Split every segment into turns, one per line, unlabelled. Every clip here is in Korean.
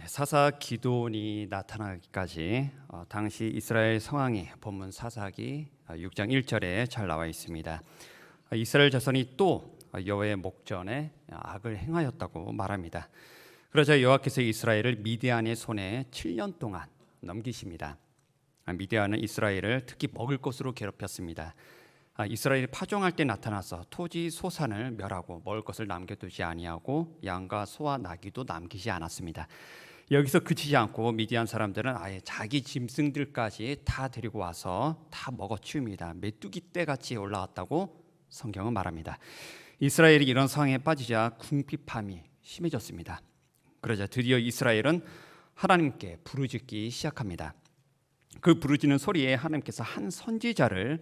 사사 기드온이 나타나기까지 당시 이스라엘 상황이 본문 사사기 6장 1절에 잘 나와 있습니다. 이스라엘 자손이 또 여호와의 목전에 악을 행하였다고 말합니다. 그러자 여호와께서 이스라엘을 미디안의 손에 7년 동안 넘기십니다. 미디안은 이스라엘을 특히 먹을 것으로 괴롭혔습니다. 이스라엘이 파종할 때 나타나서 토지 소산을 멸하고 먹을 것을 남겨두지 아니하고 양과 소와 나귀도 남기지 않았습니다. 여기서 그치지 않고 미디안 사람들은 아예 자기 짐승들까지 다 데리고 와서 다 먹어치웁니다. 메뚜기 떼같이 올라왔다고 성경은 말합니다. 이스라엘이 이런 상황에 빠지자 궁핍함이 심해졌습니다. 그러자 드디어 이스라엘은 하나님께 부르짖기 시작합니다. 그 부르짖는 소리에 하나님께서 한 선지자를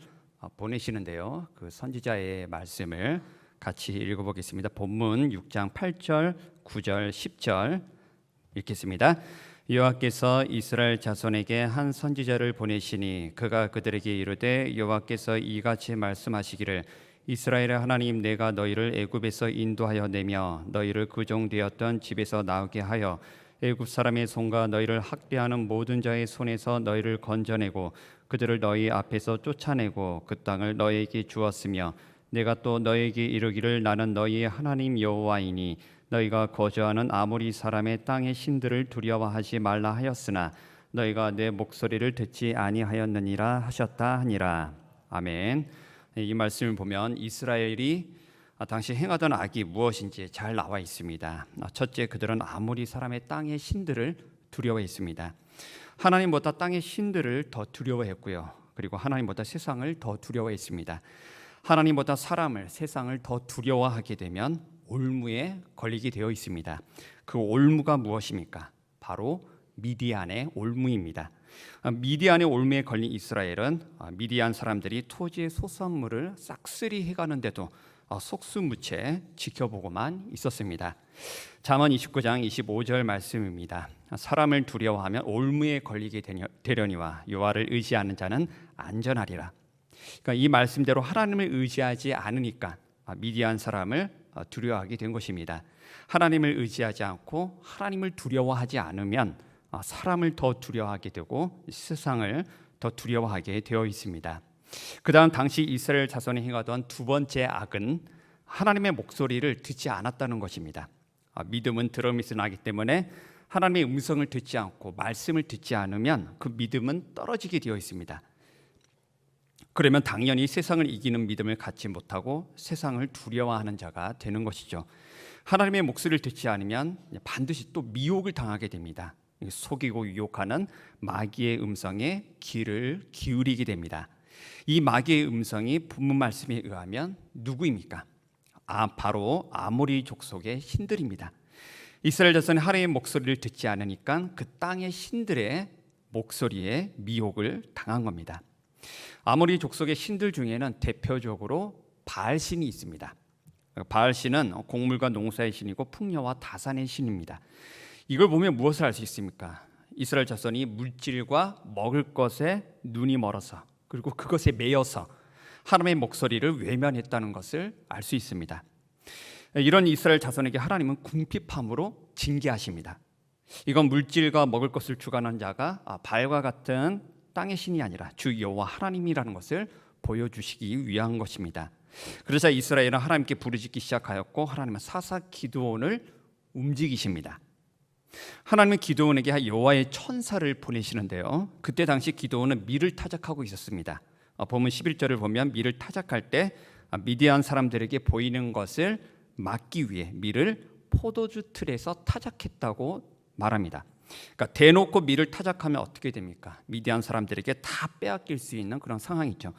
보내시는데요. 그 선지자의 말씀을 같이 읽어보겠습니다. 본문 6장 8절, 9절, 10절 읽겠습니다. 여호와께서 이스라엘 자손에게 한 선지자를 보내시니 그가 그들에게 이르되 여호와께서 이같이 말씀하시기를 이스라엘의 하나님 내가 너희를 애굽에서 인도하여 내며 너희를 구종되었던 집에서 나오게 하여 애굽 사람의 손과 너희를 학대하는 모든 자의 손에서 너희를 건져내고 그들을 너희 앞에서 쫓아내고 그 땅을 너희에게 주었으며 내가 또 너희에게 이르기를 나는 너희의 하나님 여호와이니 너희가 거주하는 아모리 사람의 땅의 신들을 두려워하지 말라 하였으나 너희가 내 목소리를 듣지 아니하였느니라 하셨다 하니라. 아멘. 이 말씀을 보면 이스라엘이 당시 행하던 악이 무엇인지 잘 나와 있습니다. 첫째, 그들은 아모리 사람의 땅의 신들을 두려워했습니다. 하나님보다 땅의 신들을 더 두려워했고요. 그리고 하나님보다 세상을 더 두려워했습니다. 하나님보다 사람을, 세상을 더 두려워하게 되면 올무에 걸리게 되어 있습니다. 그 올무가 무엇입니까? 바로 미디안의 올무입니다. 미디안의 올무에 걸린 이스라엘은 미디안 사람들이 토지의 소산물을 싹쓸이 해가는데도 속수무채 지켜보고만 있었습니다. 잠언 29장 25절 말씀입니다. 사람을 두려워하면 올무에 걸리게 되려니와 여호와를 의지하는 자는 안전하리라. 그러니까 이 말씀대로 하나님을 의지하지 않으니까 미디안 사람을 두려워하게 된 것입니다. 하나님을 의지하지 않고 하나님을 두려워하지 않으면 사람을 더 두려워하게 되고 세상을 더 두려워하게 되어 있습니다. 그 다음 당시 이스라엘 자손이 행하던 두 번째 악은 하나님의 목소리를 듣지 않았다는 것입니다. 믿음은 들음에서 나기 때문에 하나님의 음성을 듣지 않고 말씀을 듣지 않으면 그 믿음은 떨어지게 되어 있습니다. 그러면 당연히 세상을 이기는 믿음을 갖지 못하고 세상을 두려워하는 자가 되는 것이죠. 하나님의 목소리를 듣지 않으면 반드시 또 미혹을 당하게 됩니다. 속이고 유혹하는 마귀의 음성에 귀를 기울이게 됩니다. 이 마귀의 음성이 본문 말씀에 의하면 누구입니까? 바로 아모리 족속의 신들입니다. 이스라엘 자손이 하나님의 목소리를 듣지 않으니까 그 땅의 신들의 목소리에 미혹을 당한 겁니다. 아모리 족속의 신들 중에는 대표적으로 바알신이 있습니다. 바알신은 곡물과 농사의 신이고 풍요와 다산의 신입니다. 이걸 보면 무엇을 알 수 있습니까? 이스라엘 자손이 물질과 먹을 것에 눈이 멀어서 그리고 그것에 매여서 하나님의 목소리를 외면했다는 것을 알 수 있습니다. 이런 이스라엘 자손에게 하나님은 궁핍함으로 징계하십니다. 이건 물질과 먹을 것을 주관하는 자가 바알과 같은 땅의 신이 아니라 주 여호와 하나님이라는 것을 보여주시기 위한 것입니다. 그러자 이스라엘은 하나님께 부르짖기 시작하였고 하나님은 사사 기드온을 움직이십니다. 하나님은 기드온에게 여호와의 천사를 보내시는데요. 그때 당시 기드온은 밀을 타작하고 있었습니다. 본문 11절을 보면 밀을 타작할 때 미디안 사람들에게 보이는 것을 막기 위해 밀을 포도주 틀에서 타작했다고 말합니다. 그러니까 대놓고 밀을 타작하면 어떻게 됩니까? 미디안 사람들에게 다 빼앗길 수 있는 그런 상황이죠.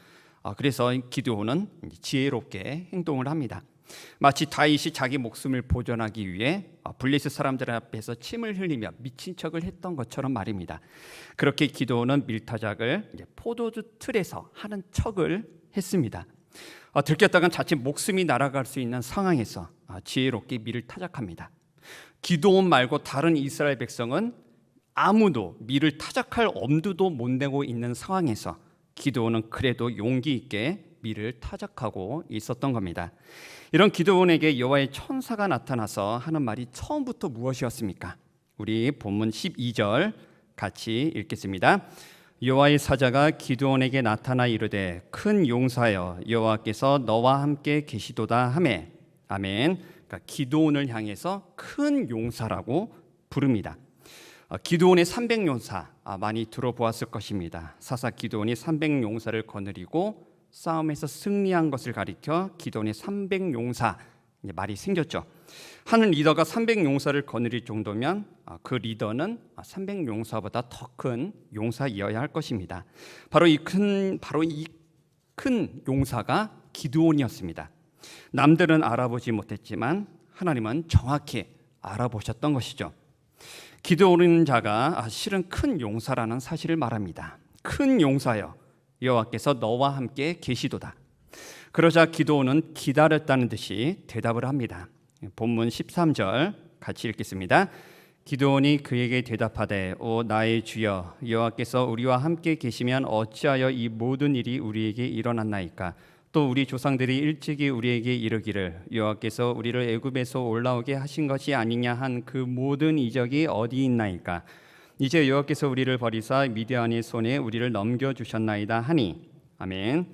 그래서 기드온은 지혜롭게 행동을 합니다. 마치 다윗이 자기 목숨을 보존하기 위해 블레셋 사람들 앞에서 침을 흘리며 미친 척을 했던 것처럼 말입니다. 그렇게 기드온은 밀타작을 포도주 틀에서 하는 척을 했습니다. 들켰다간 자칫 목숨이 날아갈 수 있는 상황에서 지혜롭게 밀을 타작합니다. 기드온 말고 다른 이스라엘 백성은 아무도 밀을 타작할 엄두도 못 내고 있는 상황에서 기드온은 그래도 용기 있게 밀을 타작하고 있었던 겁니다. 이런 기드온에게 여호와의 천사가 나타나서 하는 말이 처음부터 무엇이었습니까? 우리 본문 12절 같이 읽겠습니다. 여호와의 사자가 기드온에게 나타나 이르되 큰 용사여 여호와께서 너와 함께 계시도다 하매. 아멘. 그러니까 기드온을 향해서 큰 용사라고 부릅니다. 기드온의 300용사 많이 들어보았을 것입니다. 사사 기드온이 300용사를 거느리고 싸움에서 승리한 것을 가리켜 기드온의 300용사 말이 생겼죠. 한 리더가 300용사를 거느릴 정도면 그 리더는 300용사보다 더 큰 용사이어야 할 것입니다. 바로 이 큰 용사가 기드온이었습니다. 남들은 알아보지 못했지만 하나님은 정확히 알아보셨던 것이죠. 기드온 자가 실은 큰 용사라는 사실을 말합니다. 큰 용사여 여호와께서 너와 함께 계시도다. 그러자 기드온은 기다렸다는 듯이 대답을 합니다. 본문 13절 같이 읽겠습니다. 기드온이 그에게 대답하되 오 나의 주여 여호와께서 우리와 함께 계시면 어찌하여 이 모든 일이 우리에게 일어났나이까. 또 우리 조상들이 일찍이 우리에게 이르기를 여호와께서 우리를 애굽에서 올라오게 하신 것이 아니냐 한 그 모든 이적이 어디 있나이까. 이제 여호와께서 우리를 버리사 미디안의 손에 우리를 넘겨주셨나이다 하니. 아멘.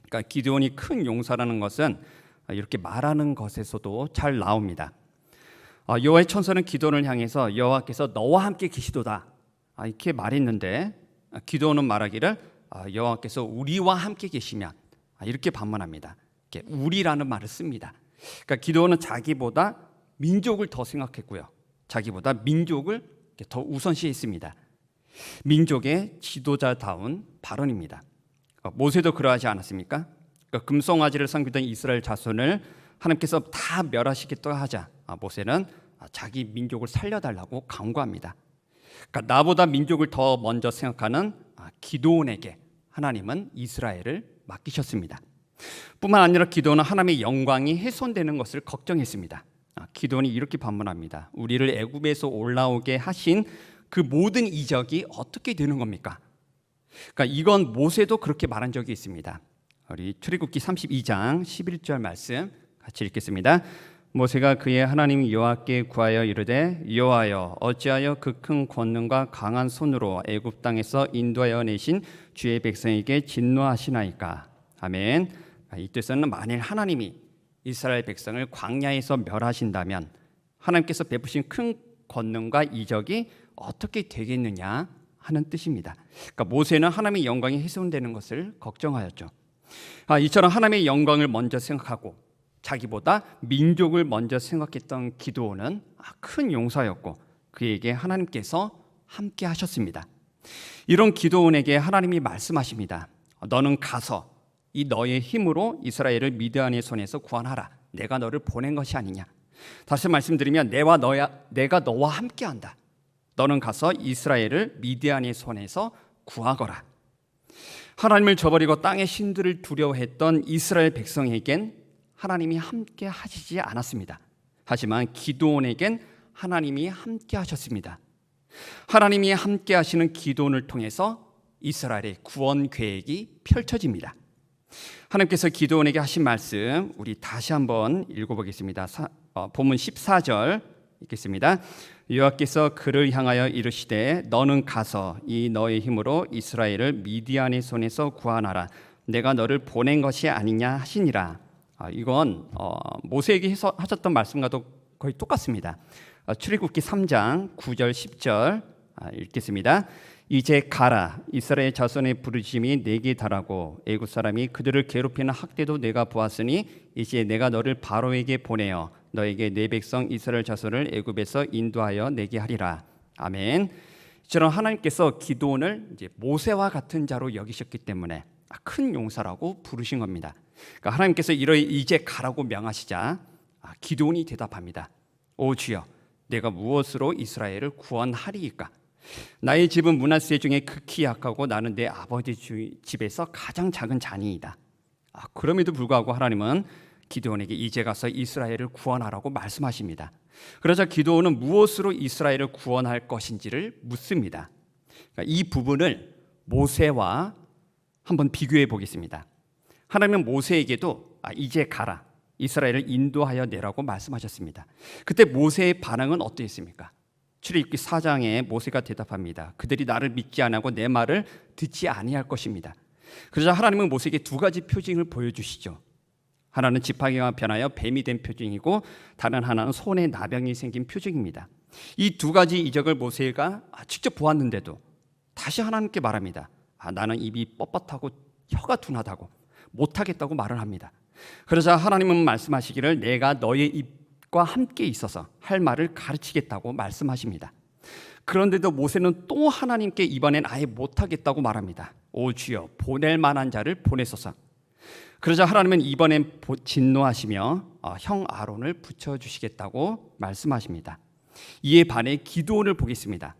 그러니까 기드온이 큰 용사라는 것은 이렇게 말하는 것에서도 잘 나옵니다. 여호와의 천사는 기드온을 향해서 여호와께서 너와 함께 계시도다 이렇게 말했는데 기드온은 말하기를 여호와께서 우리와 함께 계시면 이렇게 반문합니다. 이렇게 우리라는 말을 씁니다. 그러니까 기드온은 자기보다 민족을 더 생각했고요. 자기보다 민족을 더 우선시했습니다. 민족의 지도자다운 발언입니다. 모세도 그러하지 않았습니까? 금송아지를 섬기던 이스라엘 자손을 하나님께서 다 멸하시겠다 하자 모세는 자기 민족을 살려달라고 간구합니다. 그러니까 나보다 민족을 더 먼저 생각하는 기드온에게 하나님은 이스라엘을 맡기셨습니다. 뿐만 아니라 기드온은 하나님의 영광이 훼손되는 것을 걱정했습니다. 기드온이 이렇게 반문합니다. 우리를 애굽에서 올라오게 하신 그 모든 이적이 어떻게 되는 겁니까? 그러니까 이건 모세도 그렇게 말한 적이 있습니다. 우리 출애굽기 32장 11절 말씀 같이 읽겠습니다. 모세가 그의 하나님 여호와께 구하여 이르되 여호와여 어찌하여 그 큰 권능과 강한 손으로 애굽 땅에서 인도하여 내신 주의 백성에게 진노하시나이까. 아멘. 이 뜻은 만일 하나님이 이스라엘 백성을 광야에서 멸하신다면 하나님께서 베푸신 큰 권능과 이적이 어떻게 되겠느냐 하는 뜻입니다. 그러니까 모세는 하나님의 영광이 훼손되는 것을 걱정하였죠. 이처럼 하나님의 영광을 먼저 생각하고 자기보다 민족을 먼저 생각했던 기드온은 큰 용사였고 그에게 하나님께서 함께 하셨습니다. 이런 기드온에게 하나님이 말씀하십니다. 너는 가서 이 너의 힘으로 이스라엘을 미드안의 손에서 구원하라. 내가 너를 보낸 것이 아니냐. 다시 말씀드리면 내가 너와 함께한다. 너는 가서 이스라엘을 미드안의 손에서 구하거라. 하나님을 저버리고 땅의 신들을 두려워했던 이스라엘 백성에겐 하나님이 함께 하시지 않았습니다. 하지만 기드온에겐 하나님이 함께 하셨습니다. 하나님이 함께 하시는 기드온을 통해서 이스라엘의 구원 계획이 펼쳐집니다. 하나님께서 기드온에게 하신 말씀 우리 다시 한번 읽어보겠습니다. 본문 14절 읽겠습니다. 여호와께서 그를 향하여 이르시되 너는 가서 이 너의 힘으로 이스라엘을 미디안의 손에서 구하나라. 내가 너를 보낸 것이 아니냐 하시니라. 이건 모세에게 하셨던 말씀과도 거의 똑같습니다. 출애굽기 3장 9절 10절 읽겠습니다. 이제 가라. 이스라엘 자손의 부르심이 내게 달하고 애굽 사람이 그들을 괴롭히는 학대도 내가 보았으니 이제 내가 너를 바로에게 보내어 너에게 내 백성 이스라엘 자손을 애굽에서 인도하여 내게 하리라. 아멘. 이처럼 하나님께서 기드온을 이제 모세와 같은 자로 여기셨기 때문에 큰 용사라고 부르신 겁니다. 그러니까 하나님께서 이제 가라고 명하시자 기드온이 대답합니다. 오 주여, 내가 무엇으로 이스라엘을 구원하리이까? 나의 집은 므낫세 중에 극히 약하고 나는 내 아버지 집에서 가장 작은 자니이다. 그럼에도 불구하고 하나님은 기드온에게 이제 가서 이스라엘을 구원하라고 말씀하십니다. 그러자 기드온은 무엇으로 이스라엘을 구원할 것인지를 묻습니다. 그러니까 이 부분을 모세와 한번 비교해 보겠습니다. 하나님은 모세에게도 이제 가라. 이스라엘을 인도하여 내라고 말씀하셨습니다. 그때 모세의 반응은 어떠했습니까? 출애굽기 4장에 모세가 대답합니다. 그들이 나를 믿지 아니하고 내 말을 듣지 아니할 것입니다. 그러자 하나님은 모세에게 두 가지 표징을 보여주시죠. 하나는 지팡이가 변하여 뱀이 된 표징이고 다른 하나는 손에 나병이 생긴 표징입니다. 이 두 가지 이적을 모세가 직접 보았는데도 다시 하나님께 말합니다. 나는 입이 뻣뻣하고 혀가 둔하다고 못하겠다고 말을 합니다. 그러자 하나님은 말씀하시기를 내가 너의 입과 함께 있어서 할 말을 가르치겠다고 말씀하십니다. 그런데도 모세는 또 하나님께 이번엔 아예 못하겠다고 말합니다. 오 주여 보낼 만한 자를 보내소서. 그러자 하나님은 이번엔 진노하시며 형 아론을 붙여주시겠다고 말씀하십니다. 이에 반해 기드온을 보겠습니다.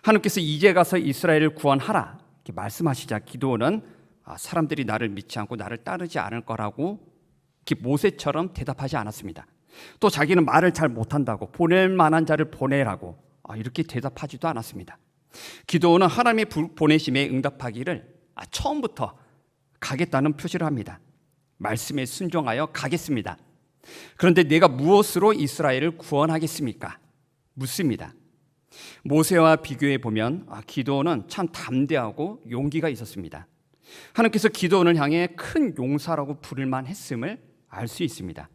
하나님께서 이제 가서 이스라엘을 구원하라 이렇게 말씀하시자 기드온은 사람들이 나를 믿지 않고 나를 따르지 않을 거라고 이렇게 모세처럼 대답하지 않았습니다. 또 자기는 말을 잘 못한다고 보낼 만한 자를 보내라고 이렇게 대답하지도 않았습니다. 기드온은 하나님의 보내심에 응답하기를 처음부터 가겠다는 표시를 합니다. 말씀에 순종하여 가겠습니다. 그런데 내가 무엇으로 이스라엘을 구원하겠습니까? 묻습니다. 모세와 비교해 보면 기드온은 참 담대하고 용기가 있었습니다. 하나님께서 기드온을 향해 큰 용사라고 부를 만했음을 알 수 있습니다.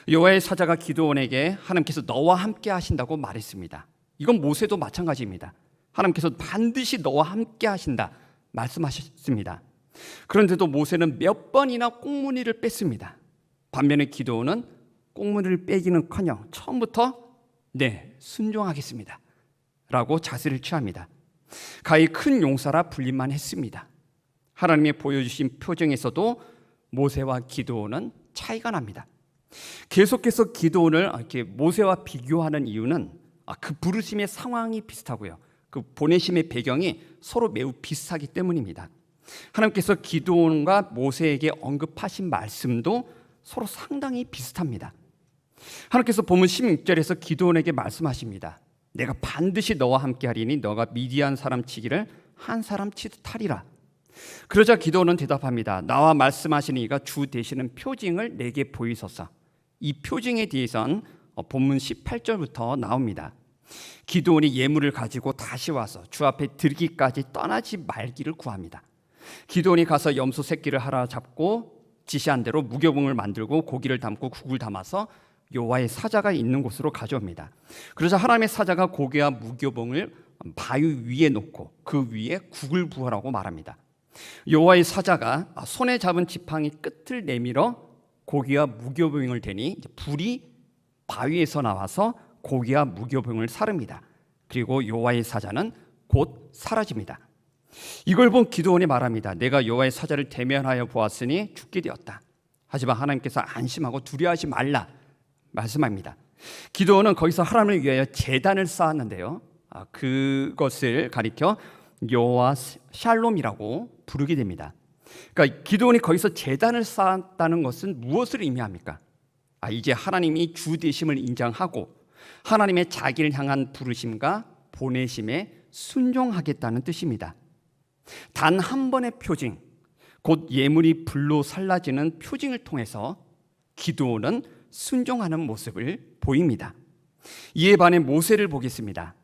여호와의 사자가 기드온에게 하나님께서 너와 함께 하신다고 말했습니다. 이건 모세도 마찬가지입니다. 하나님께서 반드시 너와 함께 하신다 말씀하셨습니다. 그런데도 모세는 몇 번이나 꽁무니를 뺐습니다. 반면에 기드온은 꽁무니를 빼기는커녕 처음부터 네, 순종하겠습니다 라고 자세를 취합니다. 가히 큰 용사라 불릴만 했습니다. 하나님이 보여주신 표정에서도 모세와 기드온은 차이가 납니다. 계속해서 기드온을 이렇게 모세와 비교하는 이유는 그 부르심의 상황이 비슷하고요, 그 보내심의 배경이 서로 매우 비슷하기 때문입니다. 하나님께서 기드온과 모세에게 언급하신 말씀도 서로 상당히 비슷합니다. 하나님께서 본문 16절에서 기드온에게 말씀하십니다. 내가 반드시 너와 함께 하리니 너가 미디안 사람 치기를 한 사람 치듯 하리라. 그러자 기드온은 대답합니다. 나와 말씀하시는 이가 주 되시는 표징을 내게 보이소서. 이 표징에 대해서는 본문 18절부터 나옵니다. 기드온이 예물을 가지고 다시 와서 주 앞에 들기까지 떠나지 말기를 구합니다. 기드온이 가서 염소 새끼를 하나 잡고 지시한 대로 무교봉을 만들고 고기를 담고 국을 담아서 여호와의 사자가 있는 곳으로 가져옵니다. 그러자 하나님의 사자가 고기와 무교봉을 바위 위에 놓고 그 위에 국을 부으라고 말합니다. 여호와의 사자가 손에 잡은 지팡이 끝을 내밀어 고기와 무교봉을 대니 불이 바위에서 나와서 고기와 무교봉을 사릅니다. 그리고 여호와의 사자는 곧 사라집니다. 이걸 본 기드온이 말합니다. 내가 여호와의 사자를 대면하여 보았으니 죽게 되었다. 하지만 하나님께서 안심하고 두려워하지 말라 말씀합니다. 기드온은 거기서 하나님을 위하여 제단을 쌓았는데요, 그것을 가리켜 여호와 샬롬이라고 부르게 됩니다. 그러니까 기드온이 거기서 제단을 쌓았다는 것은 무엇을 의미합니까? 이제 하나님이 주 되심을 인정하고 하나님의 자기를 향한 부르심과 보내심에 순종하겠다는 뜻입니다. 단 한 번의 표징, 곧 예물이 불로 살라지는 표징을 통해서 기드온은 순종하는 모습을 보입니다. 이에 반해 모세를 보겠습니다.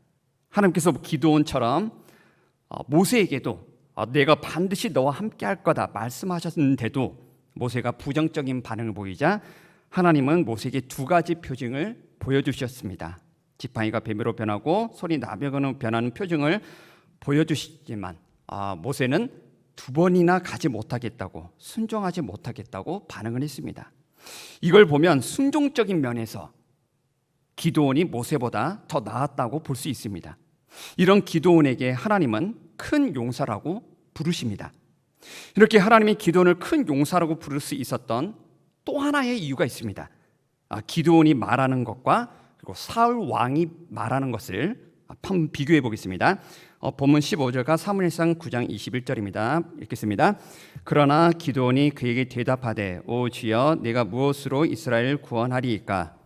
하나님께서 기드온처럼 모세에게도 내가 반드시 너와 함께 할 거다 말씀하셨는데도 모세가 부정적인 반응을 보이자 하나님은 모세에게 두 가지 표징을 보여주셨습니다. 지팡이가 뱀으로 변하고 손이 나병으로 변하는 표징을 보여주시지만 모세는 두 번이나 가지 못하겠다고, 순종하지 못하겠다고 반응을 했습니다. 이걸 보면 순종적인 면에서 기드온이 모세보다 더 나았다고 볼 수 있습니다. 이런 기드온에게 하나님은 큰 용사라고 부르십니다. 이렇게 하나님이 기드온을 큰 용사라고 부를 수 있었던 또 하나의 이유가 있습니다. 기드온이 말하는 것과 그리고 사울 왕이 말하는 것을 한번 비교해 보겠습니다. 본문 15절과 사무엘상 9장 21절입니다. 읽겠습니다. 그러나 기드온이 그에게 대답하되 오 주여 내가 무엇으로 이스라엘을 구원하리이까?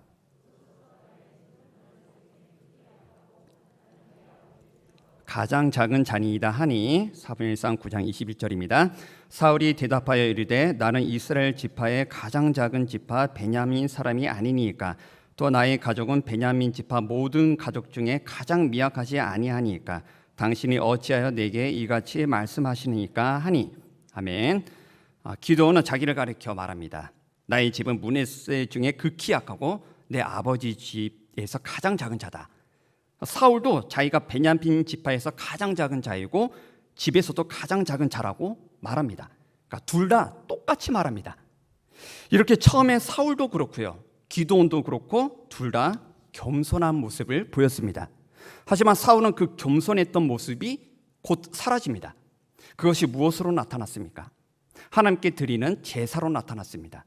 가장 작은 자니이다 하니 사무엘상 9장 21절입니다. 사울이 대답하여 이르되 나는 이스라엘 지파의 가장 작은 지파 베냐민 사람이 아니니까 또 나의 가족은 베냐민 지파 모든 가족 중에 가장 미약하지 아니하니까 당신이 어찌하여 내게 이같이 말씀하시니까 하니. 아멘. 기드온은 자기를 가리켜 말합니다. 나의 집은 므낫세 중에 극히 약하고 내 아버지 집에서 가장 작은 자다. 사울도 자기가 베냐민 지파에서 가장 작은 자이고 집에서도 가장 작은 자라고 말합니다. 그러니까 둘 다 똑같이 말합니다. 이렇게 처음에 사울도 그렇고요, 기드온도 그렇고 둘 다 겸손한 모습을 보였습니다. 하지만 사울은 그 겸손했던 모습이 곧 사라집니다. 그것이 무엇으로 나타났습니까? 하나님께 드리는 제사로 나타났습니다.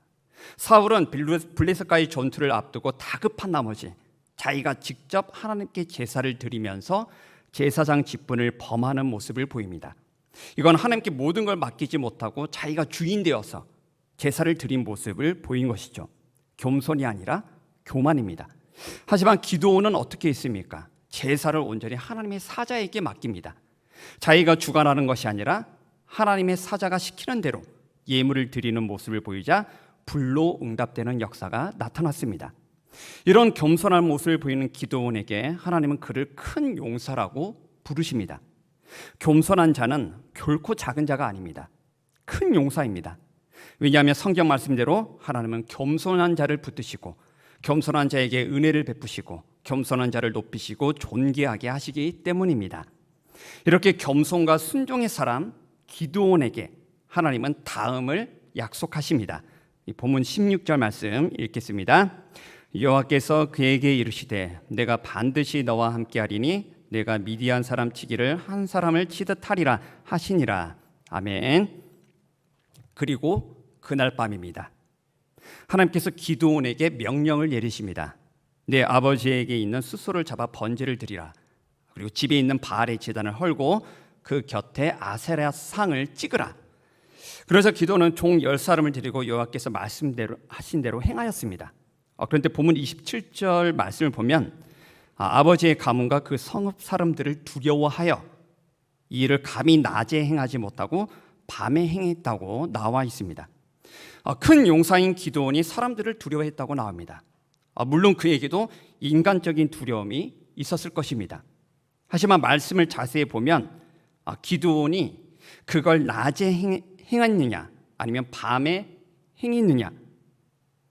사울은 블레셋과의 전투를 앞두고 다급한 나머지 자기가 직접 하나님께 제사를 드리면서 제사장 직분을 범하는 모습을 보입니다. 이건 하나님께 모든 걸 맡기지 못하고 자기가 주인 되어서 제사를 드린 모습을 보인 것이죠. 겸손이 아니라 교만입니다. 하지만 기드온은 어떻게 했습니까? 제사를 온전히 하나님의 사자에게 맡깁니다. 자기가 주관하는 것이 아니라 하나님의 사자가 시키는 대로 예물을 드리는 모습을 보이자 불로 응답되는 역사가 나타났습니다. 이런 겸손한 모습을 보이는 기드온에게 하나님은 그를 큰 용사라고 부르십니다. 겸손한 자는 결코 작은 자가 아닙니다. 큰 용사입니다. 왜냐하면 성경 말씀대로 하나님은 겸손한 자를 붙드시고 겸손한 자에게 은혜를 베푸시고 겸손한 자를 높이시고 존귀하게 하시기 때문입니다. 이렇게 겸손과 순종의 사람 기드온에게 하나님은 다음을 약속하십니다. 이 본문 16절 말씀 읽겠습니다. 여호와께서 그에게 이르시되 내가 반드시 너와 함께하리니 내가 미디안 사람 치기를 한 사람을 치듯 하리라 하시니라. 아멘. 그리고 그날 밤입니다. 하나님께서 기드온에게 명령을 내리십니다. 내 아버지에게 있는 숫소를 잡아 번제를 드리라. 그리고 집에 있는 바알의 제단을 헐고 그 곁에 아세라 상을 찍으라. 그래서 기드온은 종 10사람을 데리고 여호와께서 말씀대로 하신 대로 행하였습니다. 그런데 본문 27절 말씀을 보면 아버지의 가문과 그 성읍 사람들을 두려워하여 이 일을 감히 낮에 행하지 못하고 밤에 행했다고 나와 있습니다. 큰 용사인 기드온이 사람들을 두려워했다고 나옵니다. 물론 그에게도 인간적인 두려움이 있었을 것입니다. 하지만 말씀을 자세히 보면 기드온이 그걸 낮에 행했느냐 아니면 밤에 행했느냐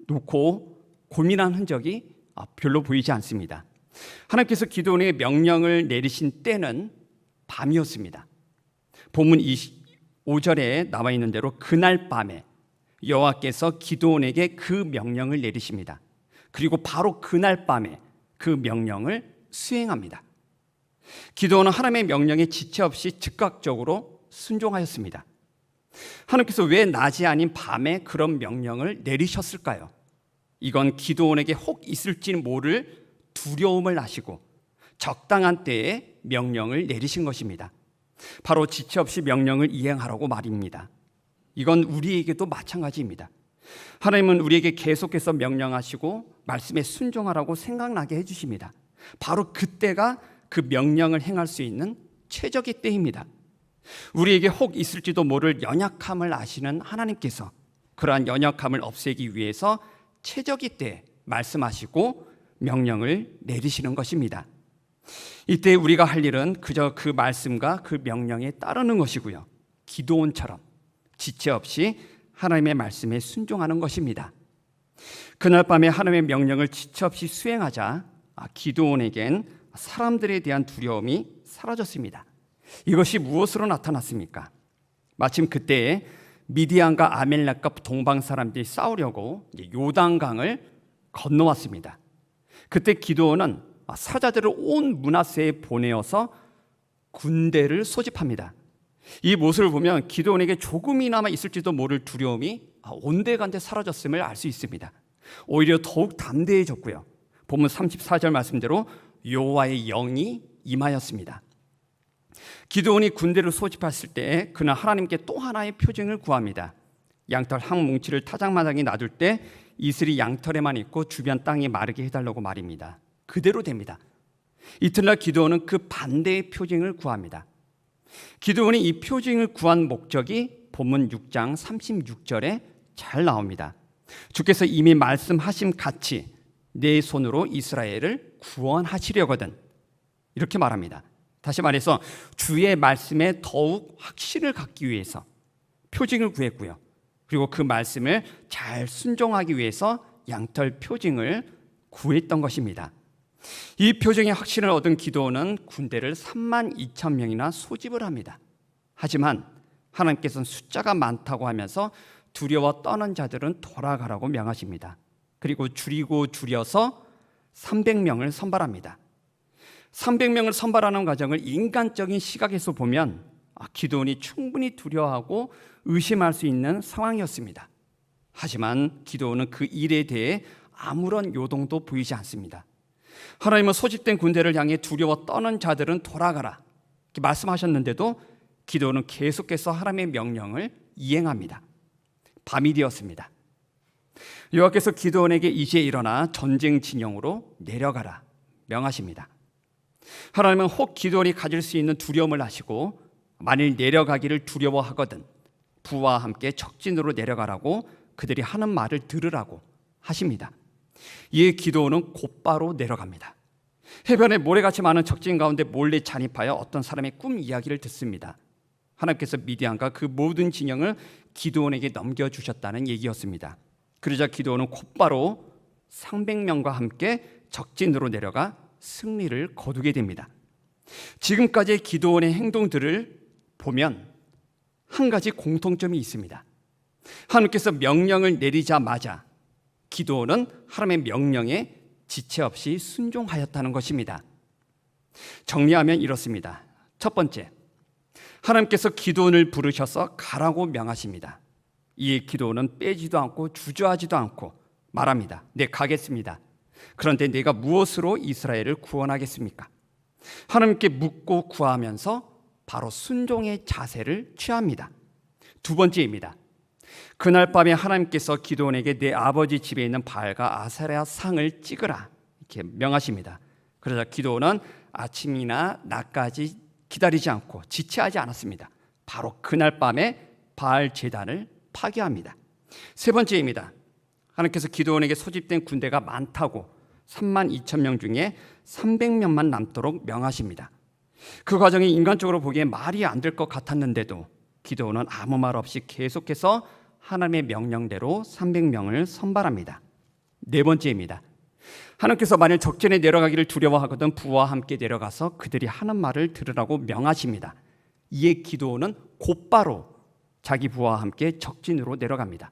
놓고 고민한 흔적이 별로 보이지 않습니다. 하나님께서 기드온에게 명령을 내리신 때는 밤이었습니다. 본문 25절에 나와 있는 대로 그날 밤에 여호와께서 기드온에게 그 명령을 내리십니다. 그리고 바로 그날 밤에 그 명령을 수행합니다. 기드온은 하나님의 명령에 지체 없이 즉각적으로 순종하였습니다. 하나님께서 왜 낮이 아닌 밤에 그런 명령을 내리셨을까요? 이건 기드온에게 혹 있을지 모를 두려움을 아시고 적당한 때에 명령을 내리신 것입니다. 바로 지체 없이 명령을 이행하라고 말입니다. 이건 우리에게도 마찬가지입니다. 하나님은 우리에게 계속해서 명령하시고 말씀에 순종하라고 생각나게 해주십니다. 바로 그때가 그 명령을 행할 수 있는 최적의 때입니다. 우리에게 혹 있을지도 모를 연약함을 아시는 하나님께서 그러한 연약함을 없애기 위해서 최적의 때에 말씀하시고 명령을 내리시는 것입니다. 이때 우리가 할 일은 그저 그 말씀과 그 명령에 따르는 것이고요, 기드온처럼 지체 없이 하나님의 말씀에 순종하는 것입니다. 그날 밤에 하나님의 명령을 지체 없이 수행하자 기드온에겐 사람들에 대한 두려움이 사라졌습니다. 이것이 무엇으로 나타났습니까? 마침 그때에 미디안과 아멜렉과 동방 사람들이 싸우려고 요단강을 건너왔습니다. 그때 기드온은 사자들을 온 므낫세에 보내어서 군대를 소집합니다. 이 모습을 보면 기드온에게 조금이나마 있을지도 모를 두려움이 온데간데 사라졌음을 알 수 있습니다. 오히려 더욱 담대해졌고요, 본문 34절 말씀대로 여호와의 영이 임하였습니다. 기드온이 군대를 소집했을 때 그는 하나님께 또 하나의 표징을 구합니다. 양털 한 뭉치를 타작마당에 놔둘 때 이슬이 양털에만 있고 주변 땅이 마르게 해달라고 말입니다. 그대로 됩니다. 이튿날 기드온은 그 반대의 표징을 구합니다. 기드온이 이 표징을 구한 목적이 본문 6장 36절에 잘 나옵니다. 주께서 이미 말씀하신 같이 내 손으로 이스라엘을 구원하시려거든. 이렇게 말합니다. 다시 말해서 주의 말씀에 더욱 확신을 갖기 위해서 표징을 구했고요. 그리고 그 말씀을 잘 순종하기 위해서 양털 표징을 구했던 것입니다. 이 표징의 확신을 얻은 기드온은 군대를 32,000명이나 소집을 합니다. 하지만 하나님께서는 숫자가 많다고 하면서 두려워 떠는 자들은 돌아가라고 명하십니다. 그리고 줄여서 300명을 선발합니다. 300명을 선발하는 과정을 인간적인 시각에서 보면 기드온이 충분히 두려워하고 의심할 수 있는 상황이었습니다. 하지만 기드온은 그 일에 대해 아무런 요동도 보이지 않습니다. 하나님은 소집된 군대를 향해 두려워 떠는 자들은 돌아가라 이렇게 말씀하셨는데도 기드온은 계속해서 하나님의 명령을 이행합니다. 밤이 되었습니다. 여호와께서 기드온에게 이제 일어나 전쟁 진영으로 내려가라 명하십니다. 하나님은 혹 기드온이 가질 수 있는 두려움을 아시고 만일 내려가기를 두려워하거든 부와 함께 적진으로 내려가라고 그들이 하는 말을 들으라고 하십니다. 이에 기드온은 곧바로 내려갑니다. 해변에 모래같이 많은 적진 가운데 몰래 잠입하여 어떤 사람의 꿈 이야기를 듣습니다. 하나님께서 미디안과 그 모든 진영을 기드온에게 넘겨주셨다는 얘기였습니다. 그러자 기드온은 곧바로 300명과 함께 적진으로 내려가 승리를 거두게 됩니다. 지금까지의 기드온의 행동들을 보면 한 가지 공통점이 있습니다. 하나님께서 명령을 내리자마자 기드온은 하나님의 명령에 지체 없이 순종하였다는 것입니다. 정리하면 이렇습니다. 첫 번째, 하나님께서 기드온을 부르셔서 가라고 명하십니다. 이에 기드온은 빼지도 않고 주저하지도 않고 말합니다. 네, 가겠습니다. 그런데 내가 무엇으로 이스라엘을 구원하겠습니까? 하나님께 묻고 구하면서 바로 순종의 자세를 취합니다. 두 번째입니다. 그날 밤에 하나님께서 기드온에게 내 아버지 집에 있는 바알과 아세라 상을 찍으라 이렇게 명하십니다. 그러자 기드온은 아침이나 낮까지 기다리지 않고 지체하지 않았습니다. 바로 그날 밤에 바알 제단을 파괴합니다. 세 번째입니다. 하나님께서 기드온에게 소집된 군대가 많다고 32,000명 중에 300명만 남도록 명하십니다. 그 과정이 인간적으로 보기에 말이 안 될 것 같았는데도 기드온은 아무 말 없이 계속해서 하나님의 명령대로 300명을 선발합니다. 네 번째입니다. 하나님께서 만일 적진에 내려가기를 두려워하거든 부와 함께 내려가서 그들이 하는 말을 들으라고 명하십니다. 이에 기드온은 곧바로 자기 부와 함께 적진으로 내려갑니다.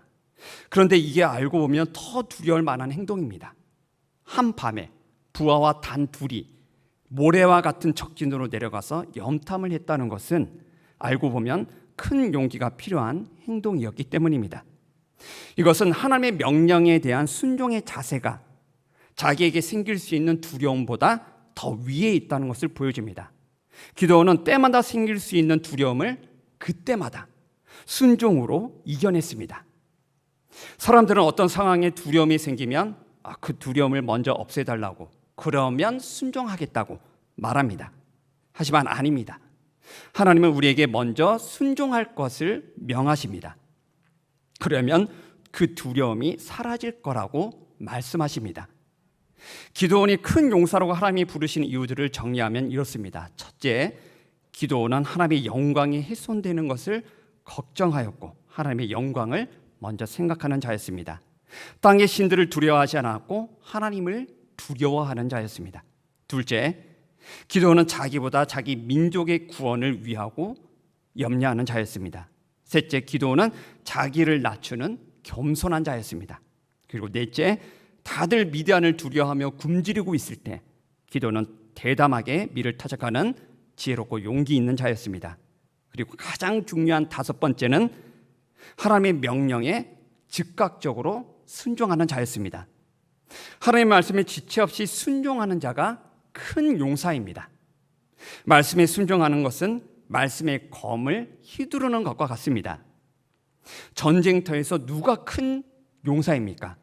그런데 이게 알고 보면 더 두려울 만한 행동입니다. 한밤에 부하와 단 둘이 모래와 같은 적진으로 내려가서 염탐을 했다는 것은 알고 보면 큰 용기가 필요한 행동이었기 때문입니다. 이것은 하나님의 명령에 대한 순종의 자세가 자기에게 생길 수 있는 두려움보다 더 위에 있다는 것을 보여줍니다. 기드온은 때마다 생길 수 있는 두려움을 그때마다 순종으로 이겨냈습니다. 사람들은 어떤 상황에 두려움이 생기면 그 두려움을 먼저 없애달라고 그러면 순종하겠다고 말합니다. 하지만 아닙니다. 하나님은 우리에게 먼저 순종할 것을 명하십니다. 그러면 그 두려움이 사라질 거라고 말씀하십니다. 기드온이 큰 용사라고 하나님이 부르신 이유들을 정리하면 이렇습니다. 첫째, 기드온은 하나님의 영광이 훼손되는 것을 걱정하였고 하나님의 영광을 먼저 생각하는 자였습니다. 땅의 신들을 두려워하지 않았고 하나님을 두려워하는 자였습니다. 둘째, 기드온은 자기보다 자기 민족의 구원을 위하고 염려하는 자였습니다. 셋째, 기드온은 자기를 낮추는 겸손한 자였습니다. 그리고 넷째, 다들 미디안을 두려워하며 굶주리고 있을 때 기드온은 대담하게 미를 타작하는 지혜롭고 용기 있는 자였습니다. 그리고 가장 중요한 다섯 번째는 하나님의 명령에 즉각적으로 순종하는 자였습니다. 하나님의 말씀에 지체 없이 순종하는 자가 큰 용사입니다. 말씀에 순종하는 것은 말씀의 검을 휘두르는 것과 같습니다. 전쟁터에서 누가 큰 용사입니까?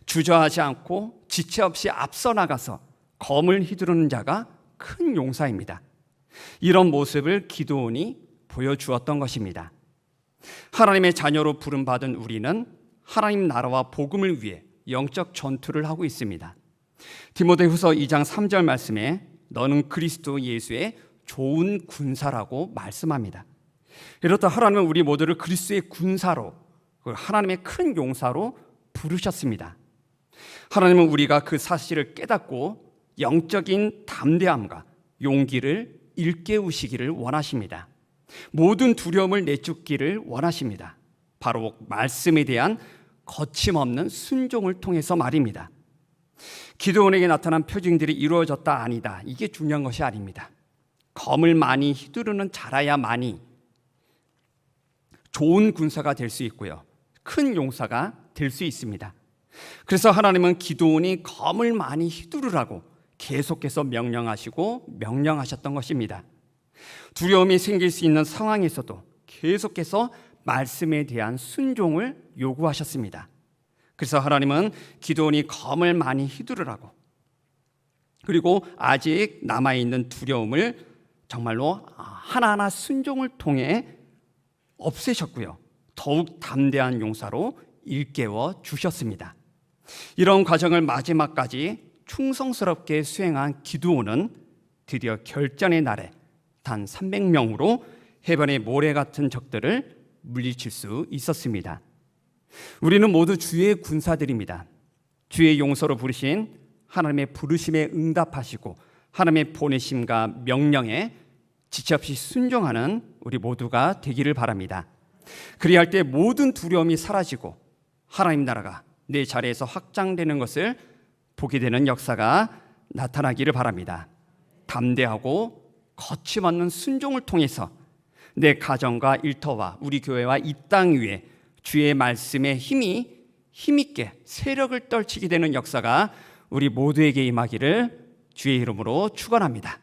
주저하지 않고 지체 없이 앞서 나가서 검을 휘두르는 자가 큰 용사입니다. 이런 모습을 기드온이 보여주었던 것입니다. 하나님의 자녀로 부름받은 우리는 하나님 나라와 복음을 위해 영적 전투를 하고 있습니다. 디모데후서 2장 3절 말씀에 너는 그리스도 예수의 좋은 군사라고 말씀합니다. 이렇다 하나님은 우리 모두를 그리스도의 군사로, 하나님의 큰 용사로 부르셨습니다. 하나님은 우리가 그 사실을 깨닫고 영적인 담대함과 용기를 일깨우시기를 원하십니다. 모든 두려움을 내쫓기를 원하십니다. 바로 말씀에 대한 거침없는 순종을 통해서 말입니다. 기드온에게 나타난 표징들이 이루어졌다 아니다, 이게 중요한 것이 아닙니다. 검을 많이 휘두르는 자라야만이 좋은 군사가 될 수 있고요, 큰 용사가 될 수 있습니다. 그래서 하나님은 기드온이 검을 많이 휘두르라고 계속해서 명령하셨던 것입니다. 두려움이 생길 수 있는 상황에서도 계속해서 말씀에 대한 순종을 요구하셨습니다. 그래서 하나님은 기드온이 검을 많이 휘두르라고, 그리고 아직 남아있는 두려움을 정말로 하나하나 순종을 통해 없애셨고요, 더욱 담대한 용사로 일깨워 주셨습니다. 이런 과정을 마지막까지 충성스럽게 수행한 기드온은 드디어 결전의 날에 단 300명으로 해변의 모래 같은 적들을 물리칠 수 있었습니다. 우리는 모두 주의 군사들입니다. 주의 용서로 부르신 하나님의 부르심에 응답하시고 하나님의 보내심과 명령에 지체 없이 순종하는 우리 모두가 되기를 바랍니다. 그리할 때 모든 두려움이 사라지고 하나님 나라가 내 자리에서 확장되는 것을 보게 되는 역사가 나타나기를 바랍니다. 담대하고 거침없는 순종을 통해서 내 가정과 일터와 우리 교회와 이 땅 위에 주의 말씀의 힘있게 세력을 떨치게 되는 역사가 우리 모두에게 임하기를 주의 이름으로 축원합니다.